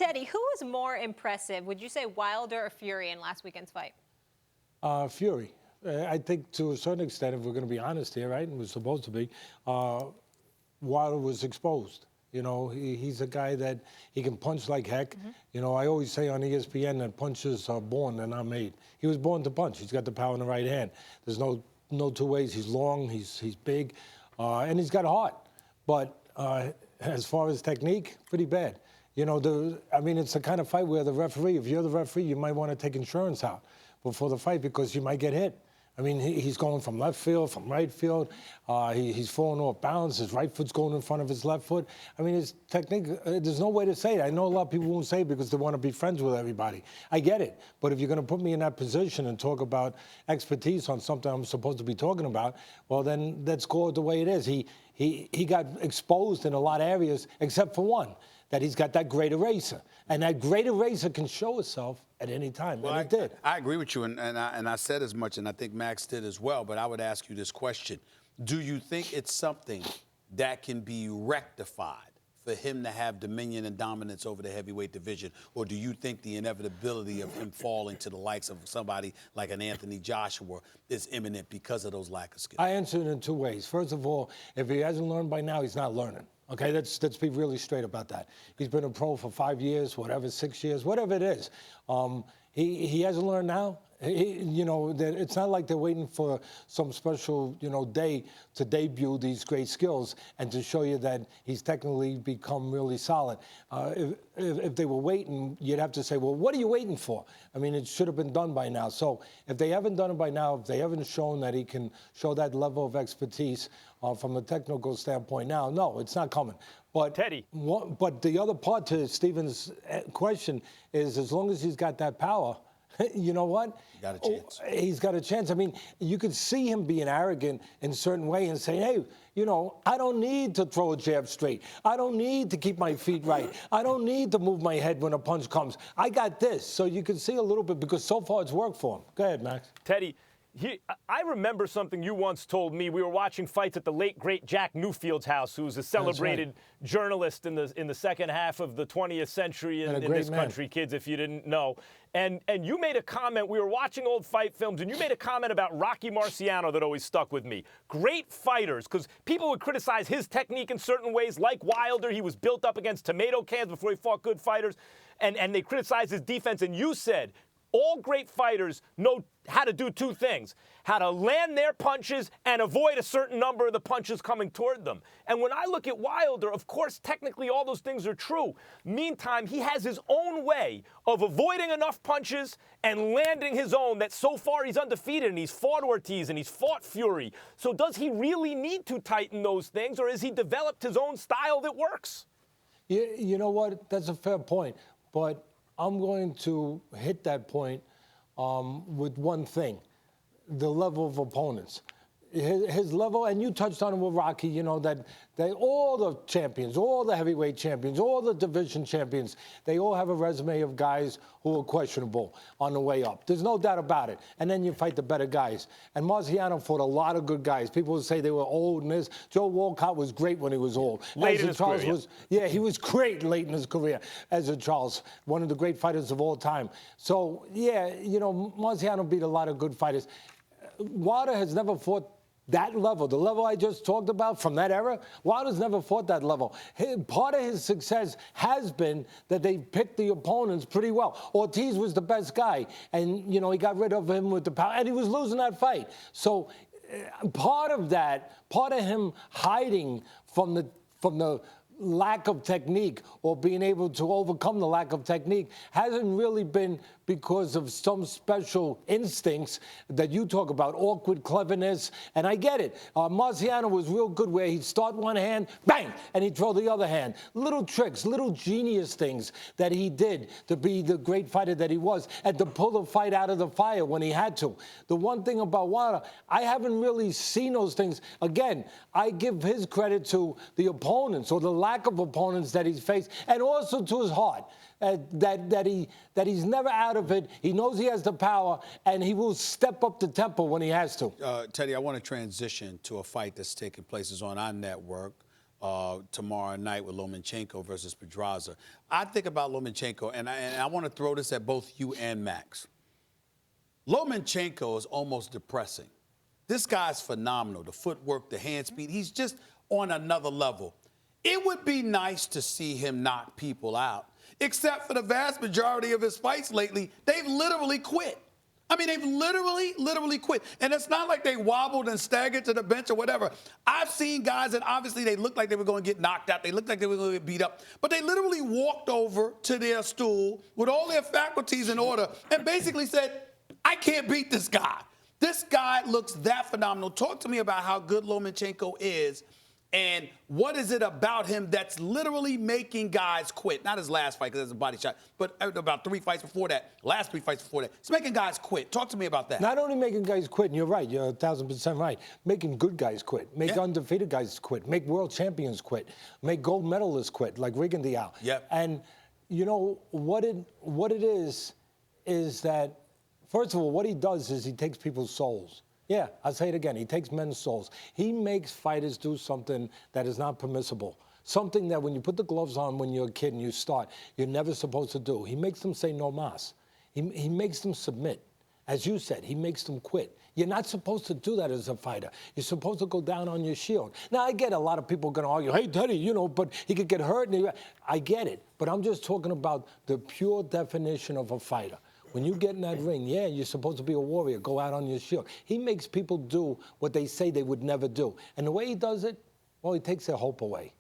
Teddy, who was more impressive? Would you say Wilder or Fury in last weekend's fight? Fury. I think to a certain extent, if we're going to be honest here, right, and we're supposed to be, Wilder was exposed. You know, he's a guy that he can punch like heck. You know, I always say on ESPN that punches are born, they're not made. He was born to punch. He's got the power in the right hand. There's no two ways. He's long, he's big, and he's got a heart. But as far as technique, pretty bad. You know, I mean, it's the kind of fight where the referee, if you're the referee, you might want to take insurance out before the fight because you might get hit. I mean, he's going from left field, from right field. He's falling off balance. His right foot's going in front of his left foot. I mean, his technique, there's no way to say it. I know a lot of people won't say it because they want to be friends with everybody. I get it. But if you're going to put me in that position and talk about expertise on something I'm supposed to be talking about, well, then let's go it the way it is. He got exposed in a lot of areas except for one, that he's got that great eraser. And that great eraser can show itself at any time, well, and it did. I agree with you, and I said as much, and I think Max did as well, but I would ask you this question. Do you think it's something that can be rectified for him to have dominion and dominance over the heavyweight division, or do you think the inevitability of him falling to the likes of somebody like an Anthony Joshua is imminent because of those lack of skill? I answer it in two ways. First of all, if he hasn't learned by now, he's not learning. Okay, let's be really straight about that. He's been a pro for 5 years, whatever, 6 years, whatever it is. He hasn't learned now. You know, it's not like they're waiting for some special, you know, day to debut these great skills and to show you that he's technically become really solid. If they were waiting, you'd have to say, well, what are you waiting for? I mean, it should have been done by now. So if they haven't done it by now, if they haven't shown that he can show that level of expertise from a technical standpoint now, no, it's not coming. But Teddy. But the other part to Stephen's question is, as long as he's got that power, you know what? Got a chance. He's got a chance. I mean, you could see him being arrogant in a certain way and saying, hey, you know, I don't need to throw a jab straight. I don't need to keep my feet right. I don't need to move my head when a punch comes. I got this. So you can see a little bit because so far it's worked for him. Go ahead, Max. Teddy, I remember something you once told me. We were watching fights at the late, great Jack Newfield's house, who was a celebrated journalist in the second half of the 20th century in this country, kids, if you didn't know. And you made a comment. We were watching old fight films, and you made a comment about Rocky Marciano that always stuck with me. Great fighters, because people would criticize his technique in certain ways, like Wilder. He was built up against tomato cans before he fought good fighters, and they criticized his defense. And you said, all great fighters know how to do two things: how to land their punches and avoid a certain number of the punches coming toward them. And when I look at Wilder, of course, technically all those things are true. Meantime, he has his own way of avoiding enough punches and landing his own that so far he's undefeated, and he's fought Ortiz and he's fought Fury. So does he really need to tighten those things, or has he developed his own style that works? You know what? That's a fair point. But I'm going to hit that point with one thing: the level of opponents. His level, and you touched on it with Rocky, you know, that all the champions, all the heavyweight champions, all the division champions, they all have a resume of guys who are questionable on the way up. There's no doubt about it. And then you fight the better guys. And Marciano fought a lot of good guys. People would say they were old and this. Joe Walcott was great when he was old. Late in his career. Yeah, he was great late in his career. Ezra Charles, one of the great fighters of all time. So, yeah, you know, Marciano beat a lot of good fighters. Wilder has never fought that level, the level I just talked about from that era. Wilder's never fought that level. Part of his success has been that they picked the opponents pretty well. Ortiz was the best guy, and, you know, he got rid of him with the power, and he was losing that fight. So part of him hiding from the lack of technique or being able to overcome the lack of technique hasn't really been because of some special instincts that you talk about, awkward cleverness, and I get it. Marciano was real good where he'd start one hand, bang, and he'd throw the other hand. Little tricks, little genius things that he did to be the great fighter that he was and to pull the fight out of the fire when he had to. The one thing about Wilder, I haven't really seen those things. Again, I give his credit to the opponents or the lack of opponents that he's faced, and also to his heart. That he's never out of it. He knows he has the power, and he will step up the tempo when he has to. Teddy, I want to transition to a fight that's taking place on our network. tomorrow night with Romanchenko versus Pedraza. I think about Romanchenko, and I want to throw this at both you and Max. Romanchenko is almost depressing. This guy's phenomenal. The footwork, the hand speed, he's just on another level. It would be nice to see him knock people out, except for the vast majority of his fights lately, they've literally quit. I mean, they've literally quit. And it's not like they wobbled and staggered to the bench or whatever. I've seen guys that obviously they looked like they were going to get knocked out. They looked like they were going to get beat up. But they literally walked over to their stool with all their faculties in order and basically said, I can't beat this guy. This guy looks that phenomenal. Talk to me about how good Romanchenko is and what is it about him that's literally making guys quit? Not his last fight because it's a body shot, but about 3 fights before that, last 3 fights before that. He's making guys quit. Talk to me about that. Not only making guys quit, and you're right, you're 1,000% right, making good guys quit, make undefeated guys quit, make world champions quit, make gold medalists quit, like Rigan Diao. Yep. And you know, what it is that, first of all, what he does is he takes people's souls. Yeah, I'll say it again. He takes men's souls. He makes fighters do something that is not permissible. Something that when you put the gloves on when you're a kid and you start, you're never supposed to do. He makes them say no mas. He makes them submit. As you said, he makes them quit. You're not supposed to do that as a fighter. You're supposed to go down on your shield. Now, I get a lot of people going to argue, hey, Teddy, you know, but he could get hurt. I get it. But I'm just talking about the pure definition of a fighter. When you get in that ring, yeah, you're supposed to be a warrior, go out on your shield. He makes people do what they say they would never do. And the way he does it, well, he takes their hope away.